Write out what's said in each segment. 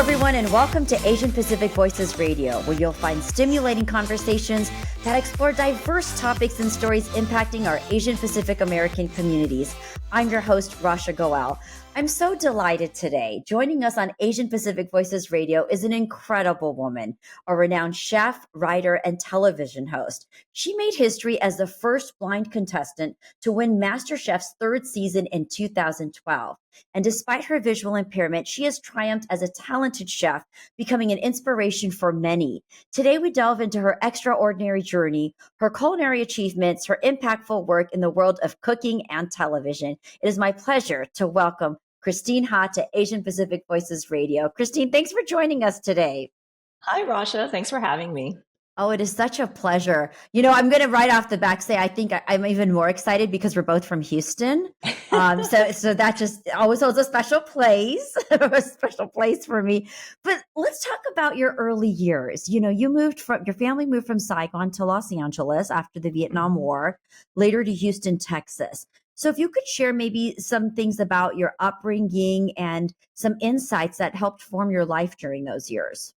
everyone, and welcome to Asian Pacific Voices Radio, where you'll find stimulating conversations that explore diverse topics and stories impacting our Asian Pacific American communities. I'm your host, Rasha Goel. I'm so delighted today. Joining us on Asian Pacific Voices Radio is an incredible woman, a renowned chef, writer, and television host. She made history as the first blind contestant to win MasterChef's third season in 2012. And despite her visual impairment, she has triumphed as a talented chef, becoming an inspiration for many. Today, we delve into her extraordinary journey, her culinary achievements, her impactful work in the world of cooking and television. It is my pleasure to welcome Christine Ha to Asian Pacific Voices Radio. Christine, thanks for joining us today. Hi, Rasha. Thanks for having me. Oh, it is such a pleasure. You know, I'm going to right off the back say I think I'm even more excited because we're both from Houston. So that just always holds a special place, a special place for me. But let's talk about your early years. You know, your family moved from Saigon to Los Angeles after the Vietnam War, later to Houston, Texas. So if you could share maybe some things about your upbringing and some insights that helped form your life during those years.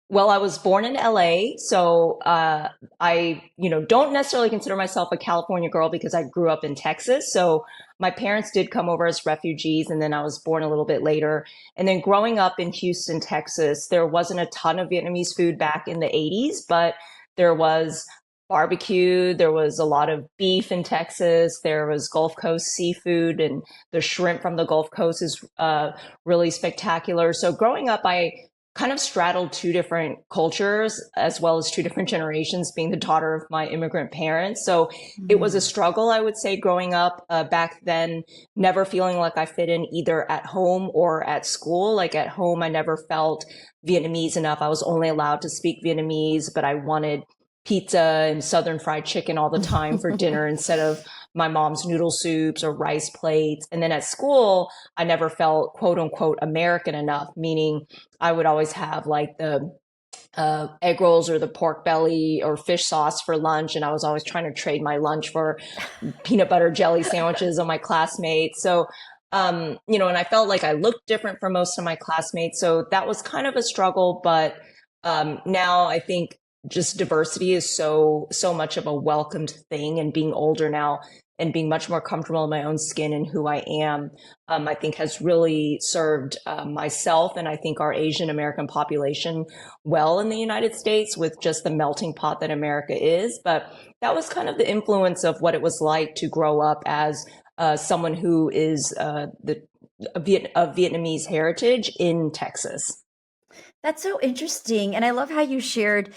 Well, I was born in LA, so I don't necessarily consider myself a California girl because I grew up in Texas. So my parents did come over as refugees, and then I was born a little bit later. And then growing up in Houston, Texas, there wasn't a ton of Vietnamese food back in the 80s, but there was barbecue, there was a lot of beef in Texas, there was Gulf Coast seafood, and the shrimp from the Gulf Coast is really spectacular. So growing up, I kind of straddled two different cultures as well as two different generations, being the daughter of my immigrant parents. So it was a struggle, I would say, growing up back then, never feeling like I fit in either at home or at school. Like at home, I never felt Vietnamese enough. I was only allowed to speak Vietnamese, but I wanted pizza and Southern fried chicken all the time for dinner instead of my mom's noodle soups or rice plates. And then at school, I never felt quote unquote American enough, meaning I would always have like the egg rolls or the pork belly or fish sauce for lunch. And I was always trying to trade my lunch for peanut butter jelly sandwiches on my classmates. So, and I felt like I looked different from most of my classmates. So that was kind of a struggle. But now I think just diversity is so much of a welcomed thing, and being older now and being much more comfortable in my own skin and who I am, I think has really served myself and I think our Asian American population well in the United States with just the melting pot that America is. But that was kind of the influence of what it was like to grow up as someone who is of Vietnamese heritage in Texas. That's so interesting. And I love how you shared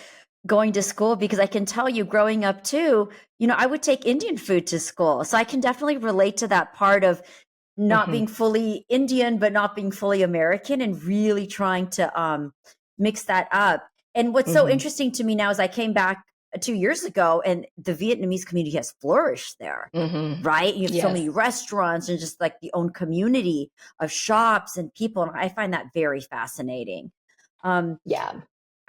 going to school, because I can tell you growing up too, I would take Indian food to school. So I can definitely relate to that part of not being fully Indian, but not being fully American, and really trying to mix that up. And what's so interesting to me now is I came back 2 years ago and the Vietnamese community has flourished there, right? You have so many restaurants and just like the own community of shops and people. And I find that very fascinating.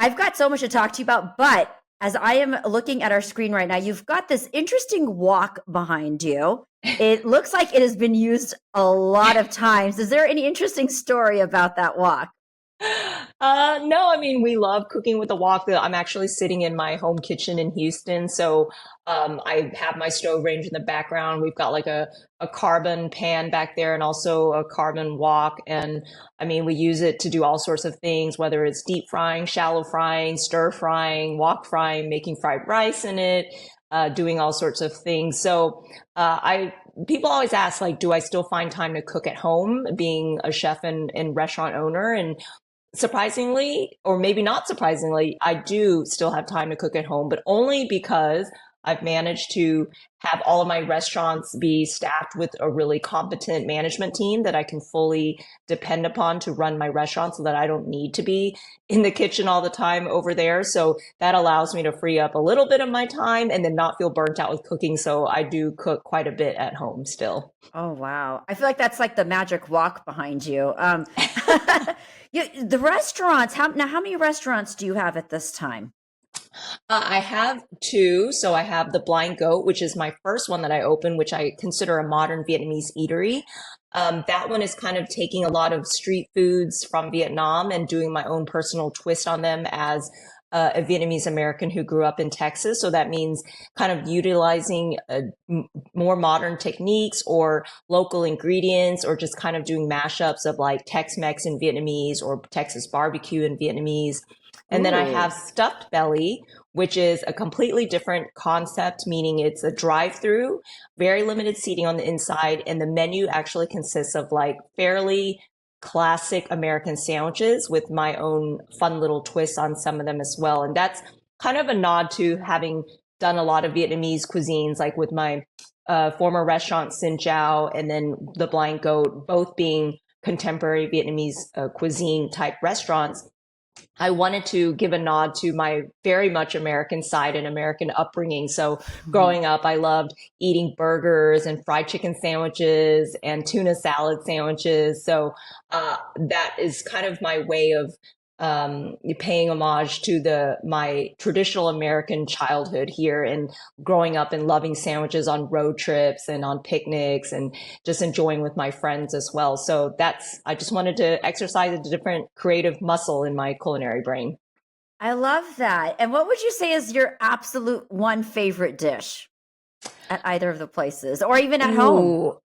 I've got so much to talk to you about, but as I am looking at our screen right now, you've got this interesting wok behind you. It looks like it has been used a lot of times. Is there any interesting story about that wok? No, I mean, we love cooking with a wok. I'm actually sitting in my home kitchen in Houston. So I have my stove range in the background. We've got like a carbon pan back there and also a carbon wok. And I mean, we use it to do all sorts of things, whether it's deep frying, shallow frying, stir frying, wok frying, making fried rice in it, doing all sorts of things. So people always ask, like, do I still find time to cook at home, being a chef and restaurant owner? And surprisingly, or maybe not surprisingly, I do still have time to cook at home, but only because I've managed to have all of my restaurants be staffed with a really competent management team that I can fully depend upon to run my restaurant, so that I don't need to be in the kitchen all the time over there. So that allows me to free up a little bit of my time and then not feel burnt out with cooking. So I do cook quite a bit at home still. Oh, wow. I feel like that's like the magic wok behind you. The restaurants, how many restaurants do you have at this time? I have two. So I have the Blind Goat, which is my first one that I opened, which I consider a modern Vietnamese eatery. That one is kind of taking a lot of street foods from Vietnam and doing my own personal twist on them as a Vietnamese American who grew up in Texas. So that means kind of utilizing more modern techniques or local ingredients, or just kind of doing mashups of like Tex-Mex in Vietnamese or Texas barbecue in Vietnamese. And then I have stuffed belly, which is a completely different concept, meaning it's a drive-through, very limited seating on the inside, and the menu actually consists of like fairly classic American sandwiches with my own fun little twists on some of them as well. And that's kind of a nod to having done a lot of Vietnamese cuisines, like with my former restaurant Sin Chow and then the Blind Goat, both being contemporary Vietnamese cuisine type restaurants. I wanted to give a nod to my very much American side and American upbringing. So growing up, I loved eating burgers and fried chicken sandwiches and tuna salad sandwiches. So that is kind of my way of paying homage to my traditional American childhood here, and growing up and loving sandwiches on road trips and on picnics and just enjoying with my friends as well. So I just wanted to exercise a different creative muscle in my culinary brain. I love that. And what would you say is your absolute one favorite dish at either of the places, or even at home?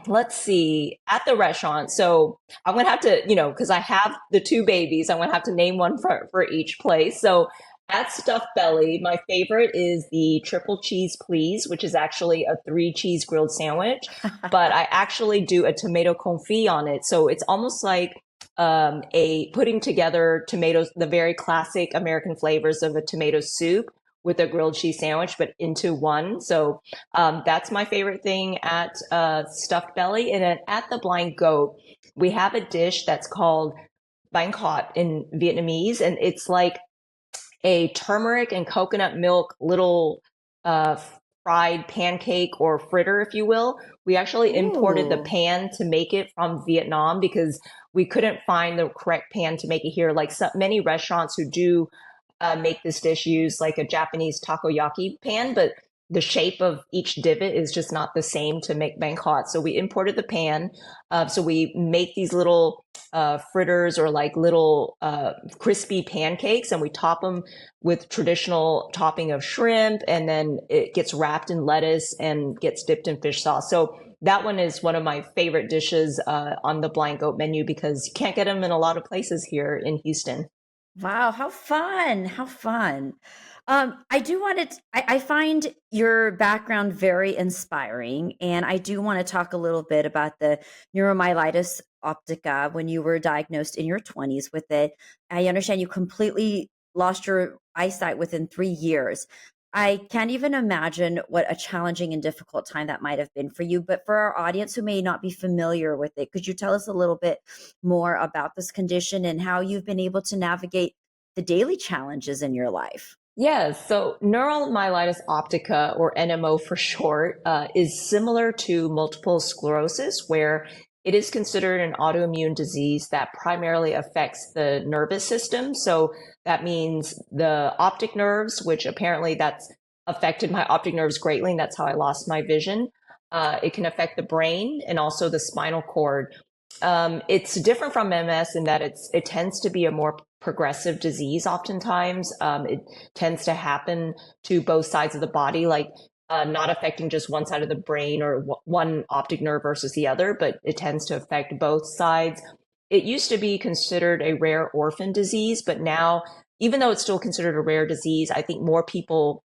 Let's see, at the restaurant. So I'm gonna have to, because I have the two babies, I'm gonna have to name one for each place. So at Stuffed Belly, my favorite is the triple cheese please, which is actually a 3-cheese grilled sandwich, but I actually do a tomato confit on it. So it's almost like a putting together tomatoes, the very classic American flavors of a tomato soup with a grilled cheese sandwich, but into one. So that's my favorite thing at Stuffed Belly. And then at the Blind Goat, we have a dish that's called bánh khọt in Vietnamese, and it's like a turmeric and coconut milk little fried pancake or fritter, if you will. We actually imported the pan to make it from Vietnam because we couldn't find the correct pan to make it here. Like many restaurants who do make this dish use like a Japanese takoyaki pan, but the shape of each divot is just not the same to make bánh khọt. So we imported the pan. So we make these little fritters, or like little crispy pancakes, and we top them with traditional topping of shrimp, and then it gets wrapped in lettuce and gets dipped in fish sauce. So that one is one of my favorite dishes on the Blind Goat menu, because you can't get them in a lot of places here in Houston. Wow, how fun. How fun. I find your background very inspiring, and I do want to talk a little bit about the neuromyelitis optica when you were diagnosed in your 20s with it. I understand you completely lost your eyesight within 3 years. I can't even imagine what a challenging and difficult time that might have been for you. But for our audience who may not be familiar with it, could you tell us a little bit more about this condition and how you've been able to navigate the daily challenges in your life? Yes, so neuromyelitis optica, or NMO for short, is similar to multiple sclerosis, where it is considered an autoimmune disease that primarily affects the nervous system. So that means the optic nerves, which apparently that's affected my optic nerves greatly, and that's how I lost my vision. It can affect the brain and also the spinal cord. It's different from MS in that it tends to be a more progressive disease. Oftentimes, it tends to happen to both sides of the body, like not affecting just one side of the brain or one optic nerve versus the other, but it tends to affect both sides. It used to be considered a rare orphan disease, but now, even though it's still considered a rare disease, I think more people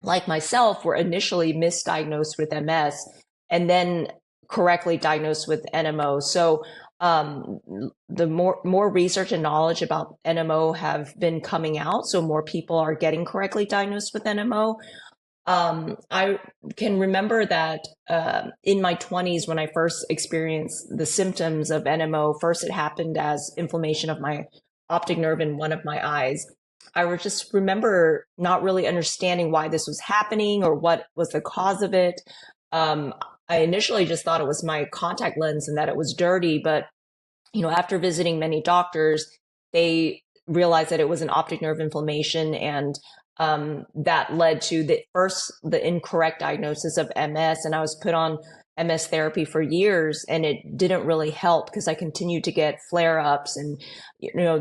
like myself were initially misdiagnosed with MS and then correctly diagnosed with NMO. So the more research and knowledge about NMO have been coming out, so more people are getting correctly diagnosed with NMO. I can remember that in my 20s, when I first experienced the symptoms of NMO, first it happened as inflammation of my optic nerve in one of my eyes. I would just remember not really understanding why this was happening or what was the cause of it. I initially just thought it was my contact lens and that it was dirty, but after visiting many doctors, they realized that it was an optic nerve inflammation, and that led to the incorrect diagnosis of MS. And I was put on MS therapy for years, and it didn't really help because I continued to get flare-ups. And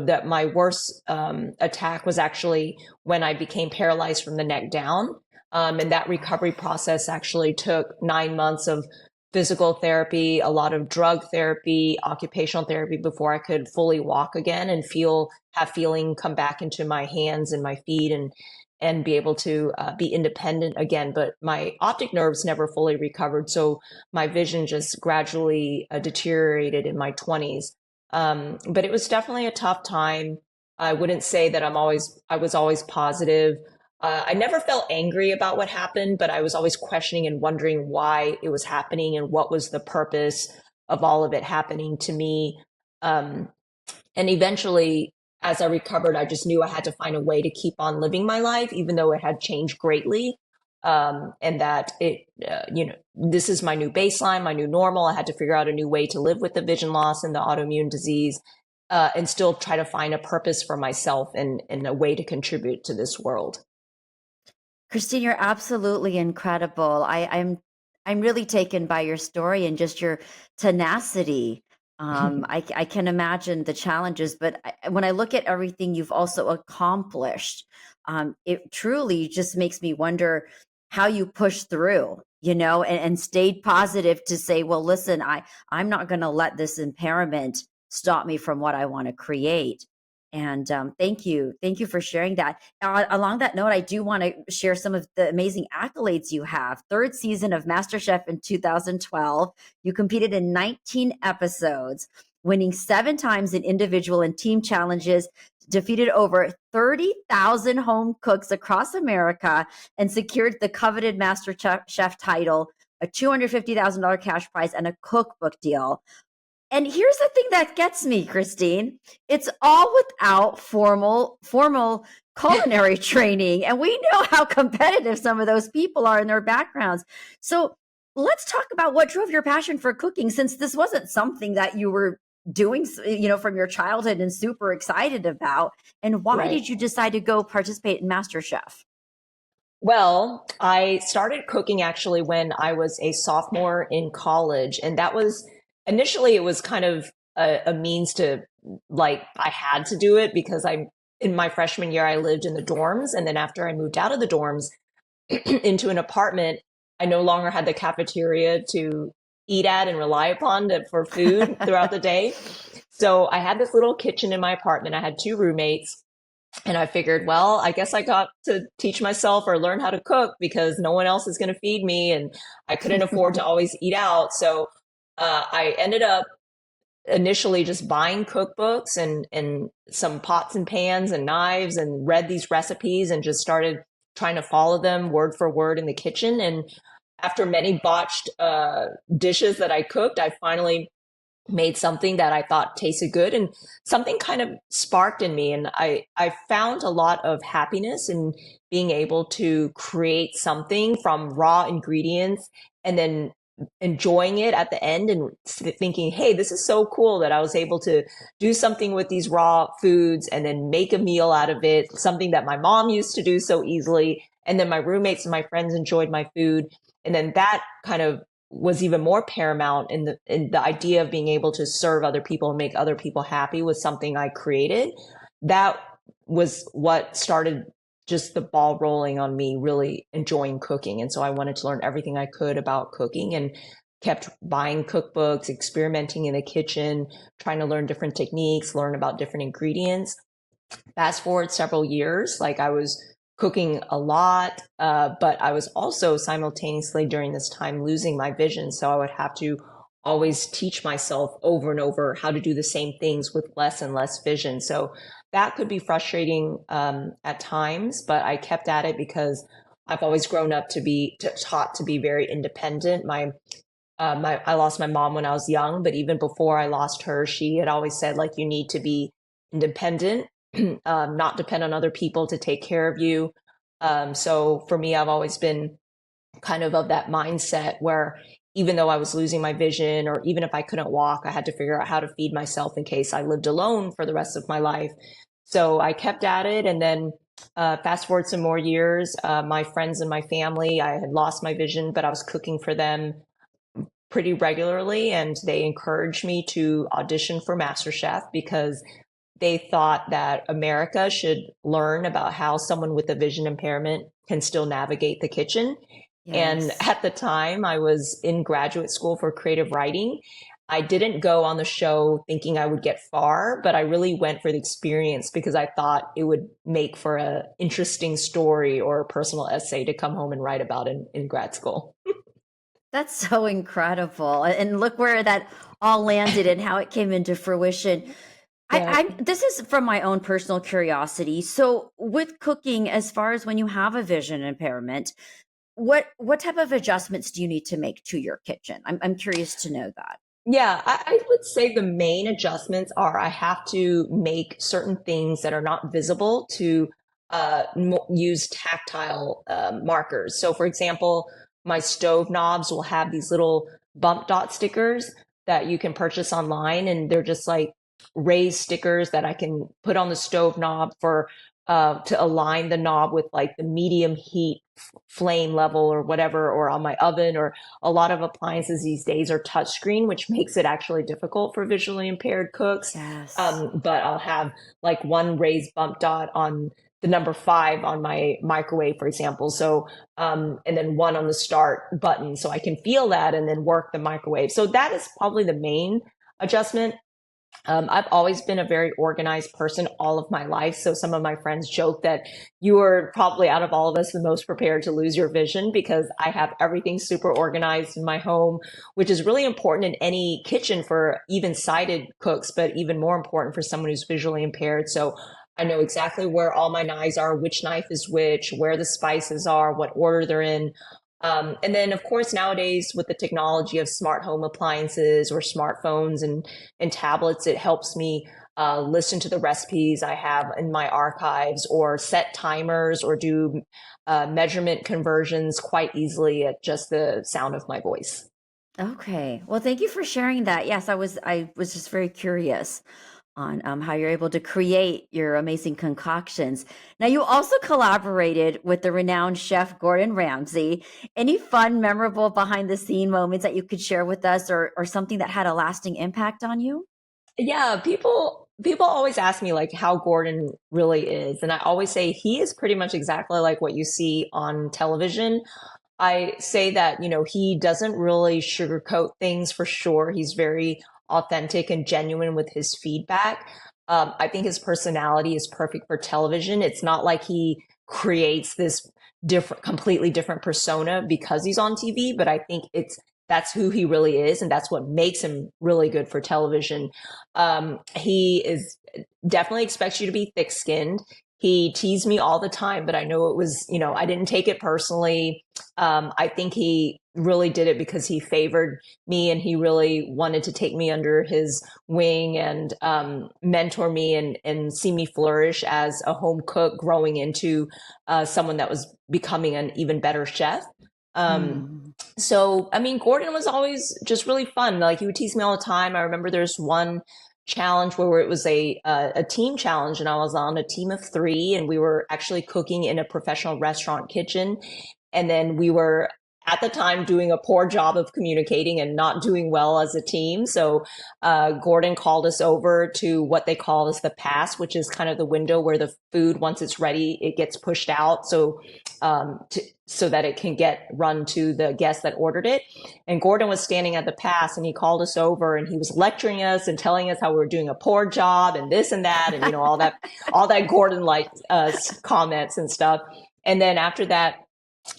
that my worst attack was actually when I became paralyzed from the neck down. And that recovery process actually took 9 months of physical therapy, a lot of drug therapy, occupational therapy before I could fully walk again and have feeling come back into my hands and my feet, and be able to be independent again. But my optic nerves never fully recovered. So my vision just gradually deteriorated in my 20s. But it was definitely a tough time. I wouldn't say that I was always positive. I never felt angry about what happened, but I was always questioning and wondering why it was happening and what was the purpose of all of it happening to me. And eventually, as I recovered, I just knew I had to find a way to keep on living my life, even though it had changed greatly. And that this is my new baseline, my new normal. I had to figure out a new way to live with the vision loss and the autoimmune disease, and still try to find a purpose for myself and a way to contribute to this world. Christine, you're absolutely incredible. I'm really taken by your story and just your tenacity. I can imagine the challenges, but when I look at everything you've also accomplished, it truly just makes me wonder how you pushed through, and stayed positive to say, well, listen, I'm not going to let this impairment stop me from what I want to create. And thank you for sharing that. Along that note, I do want to share some of the amazing accolades you have. Third season of MasterChef in 2012. You competed in 19 episodes, winning 7 times in individual and team challenges, defeated over 30,000 home cooks across America, and secured the coveted MasterChef title, a $250,000 cash prize, and a cookbook deal. And here's the thing that gets me, Christine. It's all without formal culinary training. And we know how competitive some of those people are in their backgrounds. So let's talk about what drove your passion for cooking, since this wasn't something that you were doing, from your childhood and super excited about. And why did you decide to go participate in MasterChef? Well, I started cooking actually when I was a sophomore in college. And that was initially, it was kind of a means to, like, I had to do it because in my freshman year, I lived in the dorms. And then after I moved out of the dorms into an apartment, I no longer had the cafeteria to eat at and rely upon for food throughout the day. So I had this little kitchen in my apartment. I had 2 roommates. And I figured, well, I guess I got to teach myself or learn how to cook because no one else is going to feed me. And I couldn't afford to always eat out. So I ended up initially just buying cookbooks and some pots and pans and knives, and read these recipes and just started trying to follow them word for word in the kitchen. And after many botched dishes that I cooked, I finally made something that I thought tasted good, and something kind of sparked in me. And I found a lot of happiness in being able to create something from raw ingredients and then enjoying it at the end and thinking, hey, this is so cool that I was able to do something with these raw foods and then make a meal out of it, something that my mom used to do so easily. And then my roommates and my friends enjoyed my food. And then that kind of was even more paramount in the idea of being able to serve other people and make other people happy with something I created. That was what started just the ball rolling on me really enjoying cooking. And so I wanted to learn everything I could about cooking, and kept buying cookbooks, experimenting in the kitchen, trying to learn different techniques, learn about different ingredients. Fast forward several years, like I was cooking a lot, but I was also simultaneously during this time losing my vision. So I would have to always teach myself over and over how to do the same things with less and less vision. So that could be frustrating at times, but I kept at it because I've always grown up to be taught to be very independent. I lost my mom when I was young, but even before I lost her, she had always said, like, you need to be independent, not depend on other people to take care of you. So for me, I've always been kind of that mindset where even though I was losing my vision, or even if I couldn't walk, I had to figure out how to feed myself in case I lived alone for the rest of my life. So I kept at it. And then fast forward some more years, my friends and my family, I had lost my vision, but I was cooking for them pretty regularly, and they encouraged me to audition for MasterChef because they thought that America should learn about how someone with a vision impairment can still navigate the kitchen. And Yes. at the time, I was in graduate school for creative writing. I didn't go on the show thinking I would get far, but I really went for the experience because I thought it would make for an interesting story or a personal essay to come home and write about in grad school. That's so incredible. And look where that all landed and how it came into fruition. Yeah. This is from my own personal curiosity. So with cooking, as far as when you have a vision impairment, what type of adjustments do you need to make to your kitchen? I'm curious to know that. Yeah, I would say the main adjustments are I have to make certain things that are not visible to use tactile markers. So, for example, my stove knobs will have these little bump dot stickers that you can purchase online, and they're just like raised stickers that I can put on the stove knob for to align the knob with like the medium heat flame level or whatever, or on my oven. Or a lot of appliances these days are touchscreen, which makes it actually difficult for visually impaired cooks. Yes. But I'll have like one raised bump dot on the number 5 on my microwave, for example. So, and then one on the start button, so I can feel that and then work the microwave. So that is probably the main adjustment. I've always been a very organized person all of my life. So some of my friends joke that you are probably out of all of us the most prepared to lose your vision, because I have everything super organized in my home, which is really important in any kitchen for even sighted cooks, but even more important for someone who's visually impaired. So I know exactly where all my knives are, which knife is which, where the spices are, what order they're in. And then, of course, nowadays with the technology of smart home appliances or smartphones and tablets, it helps me listen to the recipes I have in my archives, or set timers, or do measurement conversions quite easily at just the sound of my voice. Okay. Well, thank you for sharing that. Yes, I was just very curious on how you're able to create your amazing concoctions. Now, you also collaborated with the renowned chef Gordon Ramsay. Any fun, memorable behind the scene moments that you could share with us, or something that had a lasting impact on you? Yeah, people always ask me like how Gordon really is, and I always say he is pretty much exactly like what you see on television. I say that, he doesn't really sugarcoat things for sure. He's very authentic and genuine with his feedback. I think his personality is perfect for television. It's not like he creates this completely different persona because he's on TV, but I think that's who he really is, and that's what makes him really good for television. He is definitely expects you to be thick skinned. He teased me all the time, but I know it was, I didn't take it personally. I think he really did it because he favored me, and he really wanted to take me under his wing and mentor me and see me flourish as a home cook, growing into someone that was becoming an even better chef. Um, Hmm. so, I mean, Gordon was always just really fun. Like, he would tease me all the time. I remember there's one challenge where it was a team challenge, and I was on a team of 3, and we were actually cooking in a professional restaurant kitchen. And then we were at the time doing a poor job of communicating and not doing well as a team. So Gordon called us over to what they call as the pass, which is kind of the window where the food, once it's ready, it gets pushed out. So that it can get run to the guest that ordered it. And Gordon was standing at the pass, and he called us over, and he was lecturing us and telling us how we were doing a poor job and this and that, and all that Gordon liked comments and stuff. And then after that,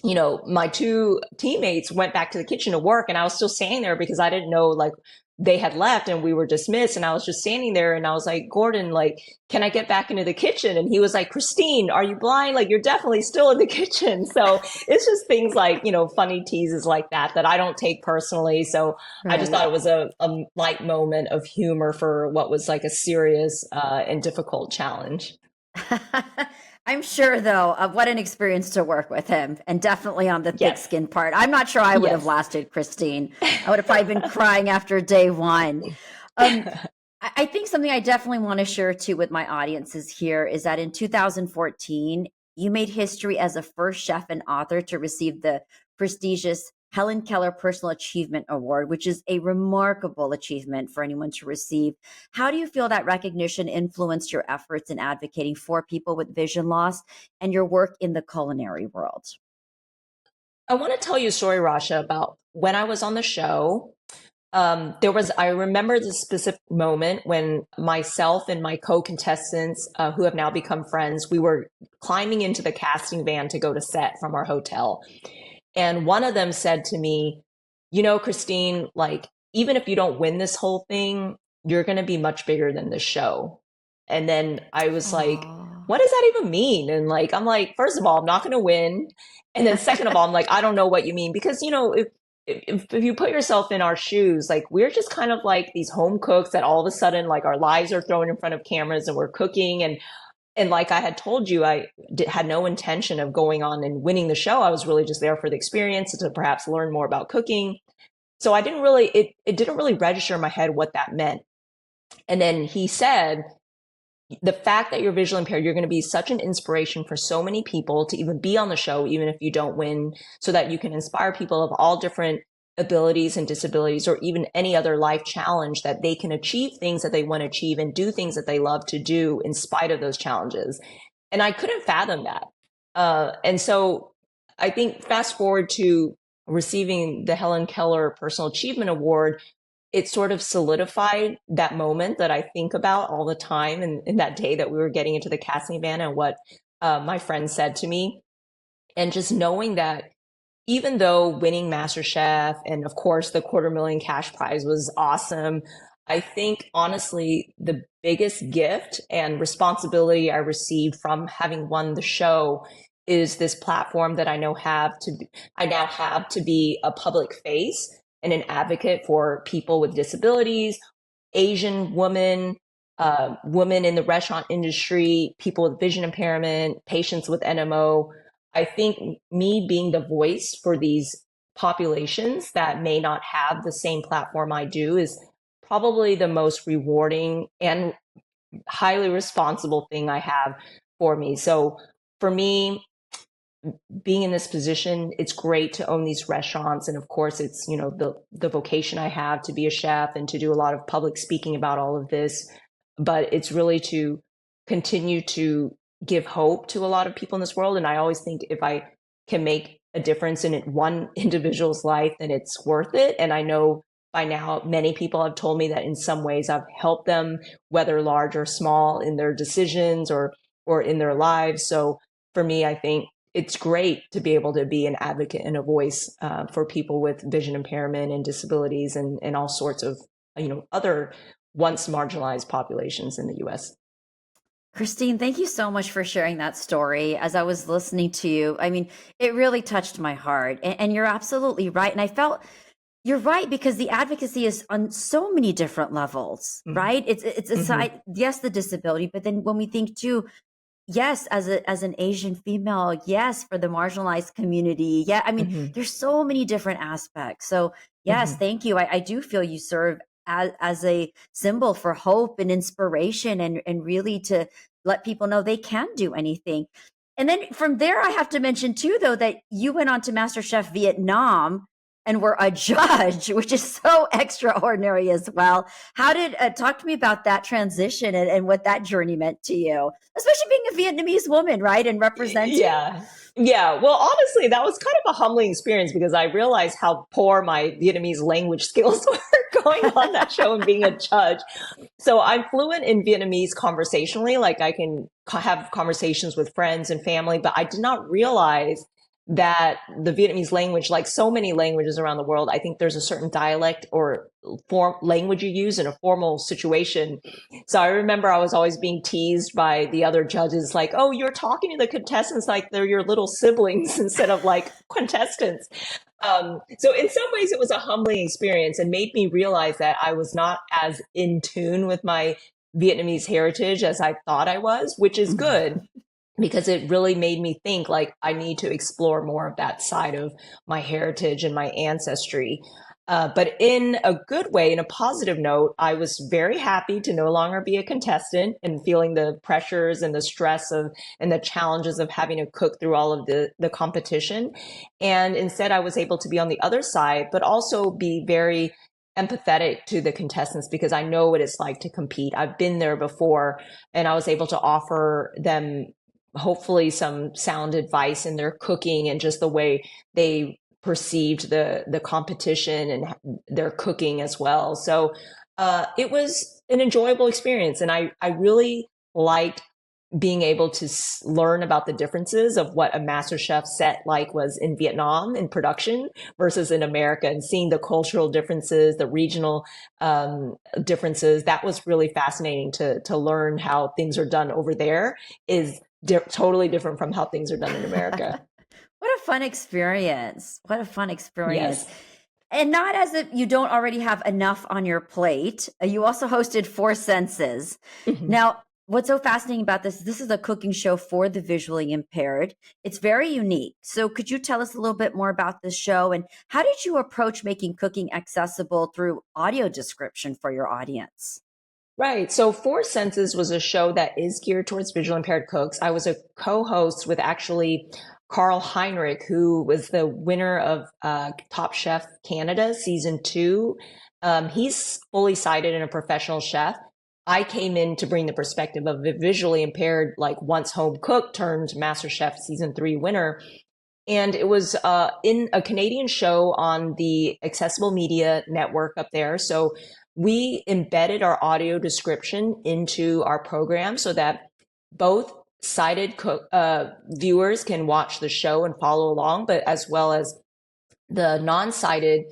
my 2 teammates went back to the kitchen to work, and I was still standing there because I didn't know, like, they had left and we were dismissed. And I was just standing there, and I was like, Gordon, like, can I get back into the kitchen? And he was like, Christine, are you blind? Like, you're definitely still in the kitchen. So it's just things like, funny teases like that I don't take personally. So I just thought Right. it was a light moment of humor for what was like a serious and difficult challenge. I'm sure, though, of what an experience to work with him, and definitely on the thick Yes. skin part. I'm not sure I would have Yes. lasted, Christine. I would have probably been crying after day one. Um, I think something I definitely want to share too with my audiences here is that in 2014, you made history as the first chef and author to receive the prestigious Helen Keller Personal Achievement Award, which is a remarkable achievement for anyone to receive. How do you feel that recognition influenced your efforts in advocating for people with vision loss and your work in the culinary world? I want to tell you a story, Rasha, about when I was on the show. I remember this specific moment when myself and my co-contestants, who have now become friends, we were climbing into the casting van to go to set from our hotel. And one of them said to me, Christine, like, even if you don't win this whole thing, you're going to be much bigger than this show. And then I was like, Oh. what does that even mean? And like, I'm like, first of all, I'm not going to win. And then second of all, I'm like, I don't know what you mean. Because, if you put yourself in our shoes, like we're just kind of like these home cooks that all of a sudden like our lives are thrown in front of cameras and we're cooking. And like I had told you, had no intention of going on and winning the show. I was really just there for the experience to perhaps learn more about cooking. So I didn't really, it didn't really register in my head what that meant. And then he said, the fact that you're visually impaired, you're going to be such an inspiration for so many people to even be on the show, even if you don't win, so that you can inspire people of all different abilities and disabilities, or even any other life challenge, that they can achieve things that they want to achieve and do things that they love to do in spite of those challenges. And I couldn't fathom that. And so I think fast forward to receiving the Helen Keller Personal Achievement Award, it sort of solidified that moment that I think about all the time. And in that day that we were getting into the casting van and what my friend said to me, and just knowing that even though winning MasterChef and of course the $250,000 cash prize was awesome, I think honestly the biggest gift and responsibility I received from having won the show is this platform that I now have to be a public face and an advocate for people with disabilities, Asian women, women in the restaurant industry, people with vision impairment, patients with NMO. I think me being the voice for these populations that may not have the same platform I do is probably the most rewarding and highly responsible thing I have for me. So for me, being in this position, it's great to own these restaurants. And of course, it's, the vocation I have to be a chef and to do a lot of public speaking about all of this. But it's really to continue to give hope to a lot of people in this world. And I always think if I can make a difference in one individual's life, then it's worth it. And I know by now, many people have told me that in some ways I've helped them, whether large or small, in their decisions or in their lives. So for me, I think it's great to be able to be an advocate and a voice for people with vision impairment and disabilities and all sorts of, other once marginalized populations in the U.S. Christine, thank you so much for sharing that story. As I was listening to you, I mean, it really touched my heart. And you're absolutely right. And I felt you're right, because the advocacy is on so many different levels, right? It's aside, yes, the disability, but then when we think too, yes, as an Asian female, yes, for the marginalized community. Yeah, I mean, there's so many different aspects. So yes, thank you. I do feel you serve as a symbol for hope and inspiration, and really to let people know they can do anything. And then from there, I have to mention too, though, that you went on to MasterChef Vietnam and were a judge, which is so extraordinary as well. How did talk to me about that transition and what that journey meant to you, especially being a Vietnamese woman, right, and representing? Yeah. Well, honestly, that was kind of a humbling experience because I realized how poor my Vietnamese language skills were going on that show and being a judge. So I'm fluent in Vietnamese conversationally, like I can have conversations with friends and family, but I did not realize that the Vietnamese language, like so many languages around the world, I think there's a certain dialect or form language you use in a formal situation. So I remember I was always being teased by the other judges, like, oh, you're talking to the contestants like they're your little siblings instead of like contestants. So in some ways it was a humbling experience and made me realize that I was not as in tune with my Vietnamese heritage as I thought I was, which is good. Because it really made me think like I need to explore more of that side of my heritage and my ancestry. But in a good way, in a positive note, I was very happy to no longer be a contestant and feeling the pressures and the stress of and the challenges of having to cook through all of the competition. And instead, I was able to be on the other side, but also be very empathetic to the contestants because I know what it's like to compete. I've been there before, and I was able to offer them hopefully some sound advice in their cooking and just the way they perceived the competition and their cooking as well. So it was an enjoyable experience, and I really liked being able to learn about the differences of what a MasterChef set like was in Vietnam in production versus in America, and seeing the cultural differences, the regional differences. That was really fascinating to learn how things are done over there is totally different from how things are done in America. What a fun experience. What a fun experience. Yes. And not as if you don't already have enough on your plate. You also hosted Four Senses. Mhm. Now, what's so fascinating about this is a cooking show for the visually impaired. It's very unique. So could you tell us a little bit more about this show, and how did you approach making cooking accessible through audio description for your audience? Right. So Four Senses was a show that is geared towards visually impaired cooks. I was a co-host with actually Carl Heinrich, who was the winner of Top Chef Canada season 2. He's fully sighted and a professional chef. I came in to bring the perspective of a visually impaired, like once home cook turned MasterChef season 3 winner. And it was in a Canadian show on the Accessible Media Network up there. So we embedded our audio description into our program so that both sighted viewers can watch the show and follow along, but as well as the non-sighted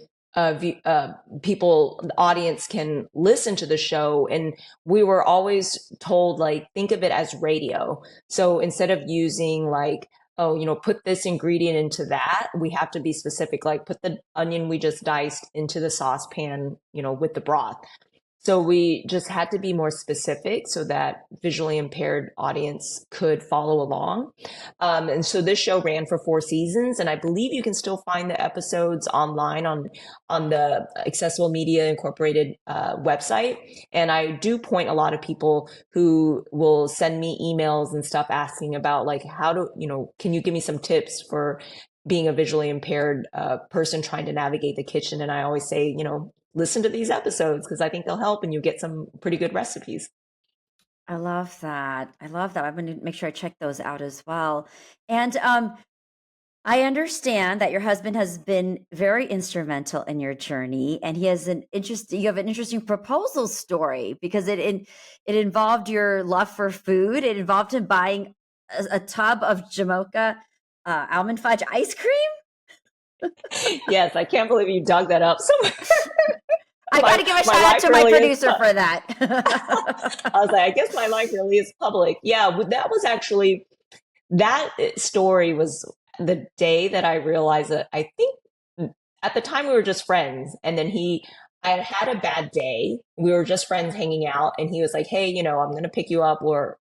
people, the audience can listen to the show. And we were always told, like, think of it as radio. So instead of using like, oh, put this ingredient into that, we have to be specific, like put the onion we just diced into the saucepan, with the broth. So we just had to be more specific so that visually impaired audience could follow along. And so this show ran for 4 seasons, and I believe you can still find the episodes online on the Accessible Media Incorporated website. And I do point a lot of people who will send me emails and stuff asking about, like, can you give me some tips for being a visually impaired person trying to navigate the kitchen? And I always say, listen to these episodes because I think they'll help and you get some pretty good recipes. I love that. I love that. I'm going to make sure I check those out as well. And I understand that your husband has been very instrumental in your journey, and he has you have an interesting proposal story because it involved your love for food. It involved him buying a tub of Jamocha almond fudge ice cream. Yes, I can't believe you dug that up somewhere. I got to give a shout out to my producer for that. I was like, I guess my life really is public. Yeah, that was actually, that story was the day that I realized that I think at the time we were just friends. And then I had a bad day. We were just friends hanging out. And he was like, hey, I'm going to pick you up, or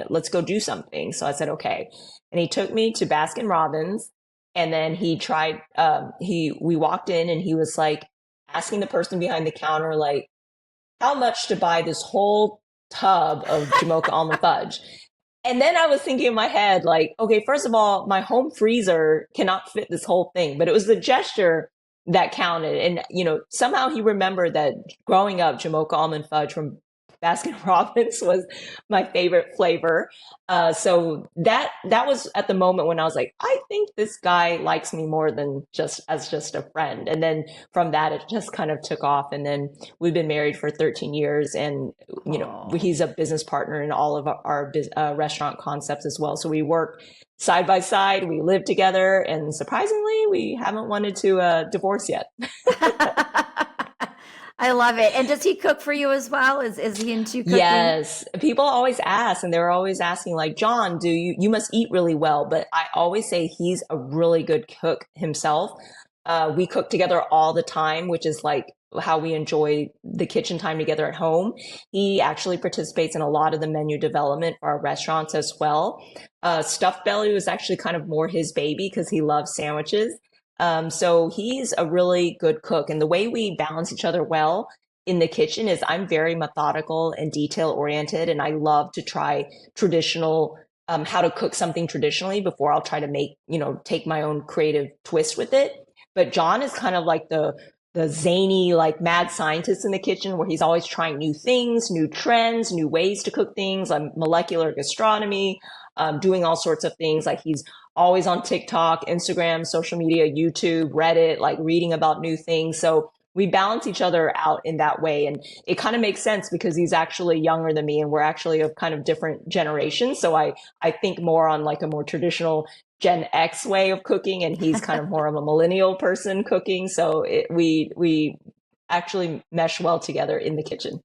let's go do something. So I said, okay. And he took me to Baskin Robbins. And then he tried, we walked in and he was like asking the person behind the counter, like, how much to buy this whole tub of Jamocha almond fudge. And then I was thinking in my head, like, okay, first of all, my home freezer cannot fit this whole thing, but it was the gesture that counted. And, somehow he remembered that growing up, Jamocha almond fudge from Baskin Robbins was my favorite flavor. So that was at the moment when I was like, I think this guy likes me more than just a friend. And then from that, it just kind of took off. And then we've been married for 13 years, and he's a business partner in all of our restaurant concepts as well. So we work side by side, we live together, and surprisingly, we haven't wanted to divorce yet. I love it. And does he cook for you as well? Is he into cooking? Yes. People always ask, and they're always asking, like, John, you must eat really well. But I always say he's a really good cook himself. We cook together all the time, which is like how we enjoy the kitchen time together at home. He actually participates in a lot of the menu development for our restaurants as well. Stuffed belly was actually kind of more his baby because he loves sandwiches. So he's a really good cook. And the way we balance each other well in the kitchen is I'm very methodical and detail oriented, and I love to try traditional, how to cook something traditionally before I'll try to make, take my own creative twist with it. But John is kind of like the zany, like mad scientist in the kitchen where he's always trying new things, new trends, new ways to cook things, like molecular gastronomy, doing all sorts of things. Like he's always on TikTok, Instagram, social media, YouTube, Reddit, like reading about new things. So we balance each other out in that way. And it kind of makes sense because he's actually younger than me and we're actually of kind of different generations. So I think more on like a more traditional Gen X way of cooking, and he's kind of more of a millennial person cooking. So we actually mesh well together in the kitchen.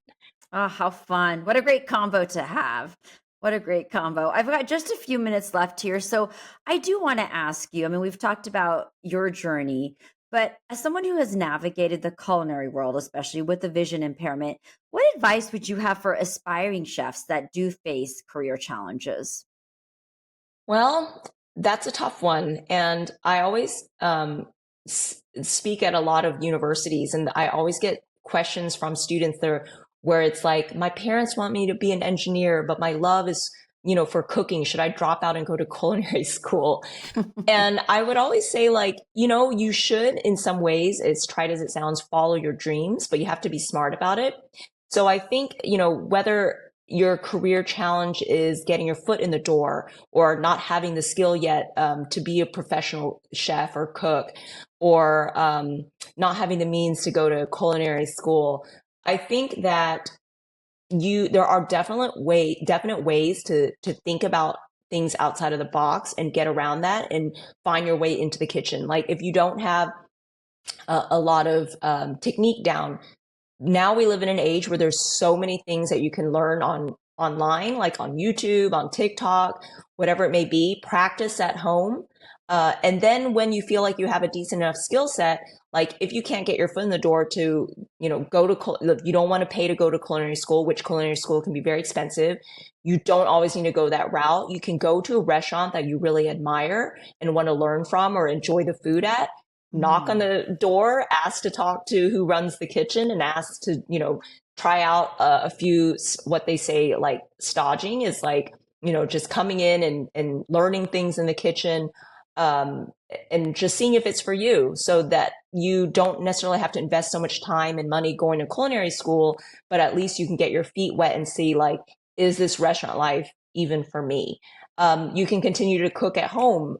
Oh, how fun. What a great combo to have. What a great combo. I've got just a few minutes left here. So I do want to ask you, I mean, we've talked about your journey, but as someone who has navigated the culinary world, especially with the vision impairment, what advice would you have for aspiring chefs that do face career challenges? Well, that's a tough one. And I always speak at a lot of universities, and I always get questions from students there where it's like, my parents want me to be an engineer, but my love is, for cooking. Should I drop out and go to culinary school? And I would always say, like, you should, in some ways, as trite as it sounds, follow your dreams, but you have to be smart about it. So I think, whether your career challenge is getting your foot in the door or not having the skill yet to be a professional chef or cook, or not having the means to go to culinary school, I think that there are definite ways to think about things outside of the box and get around that and find your way into the kitchen. Like if you don't have a lot of technique down, now we live in an age where there's so many things that you can learn online, like on YouTube, on TikTok, whatever it may be. Practice at home. And then when you feel like you have a decent enough skill set, like if you can't get your foot in the door to, you don't want to pay to go to culinary school, which culinary school can be very expensive. You don't always need to go that route. You can go to a restaurant that you really admire and want to learn from or enjoy the food at. Knock on the door, ask to talk to who runs the kitchen, and ask to, try out a few, what they say, like staging is like, just coming in and learning things in the kitchen, and just seeing if it's for you, so that you don't necessarily have to invest so much time and money going to culinary school, but at least you can get your feet wet and see, like, is this restaurant life even for me? You can continue to cook at home,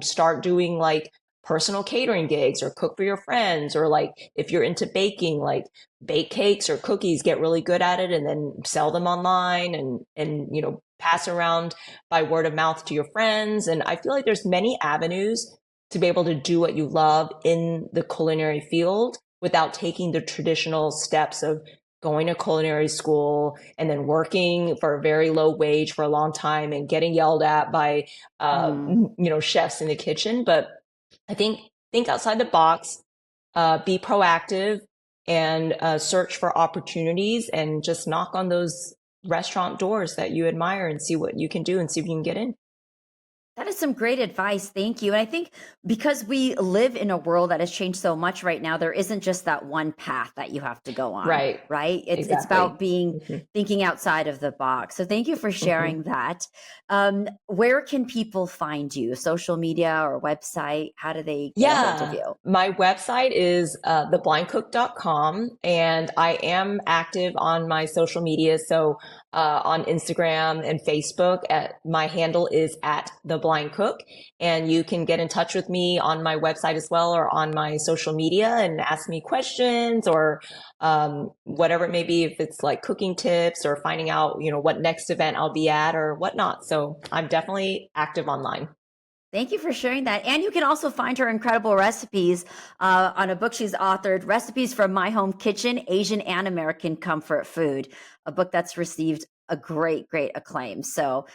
start doing like personal catering gigs or cook for your friends, or like if you're into baking, like bake cakes or cookies, get really good at it and then sell them online and pass around by word of mouth to your friends. And I feel like there's many avenues to be able to do what you love in the culinary field without taking the traditional steps of going to culinary school and then working for a very low wage for a long time and getting yelled at by chefs in the kitchen. But I think outside the box, be proactive, and search for opportunities, and just knock on those restaurant doors that you admire and see what you can do and see if you can get in. That is some great advice. Thank you. And I think because we live in a world that has changed so much right now, there isn't just that one path that you have to go on. Right. Right. It's Exactly. about thinking outside of the box. So thank you for sharing that. Where can people find you? Social media or website? How do they get a hold of you? My website is theblindcook.com, and I am active on my social media. So on Instagram and Facebook, my handle is at the Blind Cook, and you can get in touch with me on my website as well, or on my social media, and ask me questions, or whatever it may be, if it's like cooking tips or finding out, what next event I'll be at or whatnot. So I'm definitely active online. Thank you for sharing that. And you can also find her incredible recipes on a book she's authored, Recipes from My Home Kitchen, Asian and American Comfort Food, a book that's received a great acclaim. So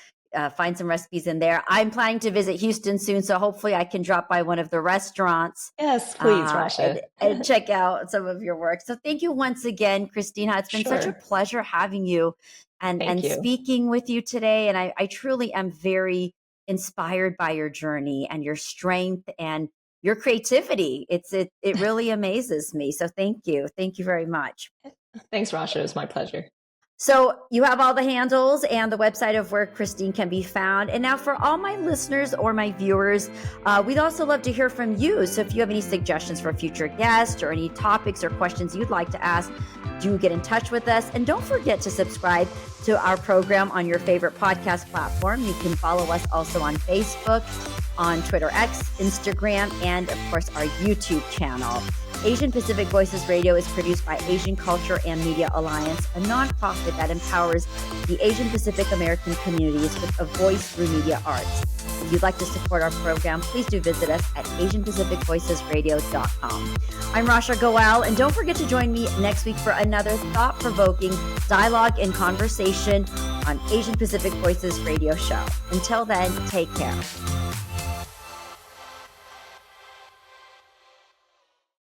find some recipes in there. I'm planning to visit Houston soon, so hopefully I can drop by one of the restaurants. Yes, please, Rasha. And check out some of your work. So thank you once again, Christina. It's been such a pleasure having you and speaking with you today. And I truly am very inspired by your journey and your strength and your creativity. It really amazes me. So thank you. Thank you very much. Thanks, Rasha. It was my pleasure. So you have all the handles and the website of where Christine can be found. And now for all my listeners or my viewers, we'd also love to hear from you. So if you have any suggestions for future guests or any topics or questions you'd like to ask, do get in touch with us. And don't forget to subscribe to our program on your favorite podcast platform. You can follow us also on Facebook, on Twitter X, Instagram, and of course our YouTube channel. Asian Pacific Voices Radio is produced by Asian Culture and Media Alliance, a nonprofit that empowers the Asian Pacific American communities with a voice through media arts. If you'd like to support our program, please do visit us at AsianPacificVoicesRadio.com. I'm Rasha Goel, and don't forget to join me next week for another thought-provoking dialogue and conversation on Asian Pacific Voices Radio show. Until then, take care.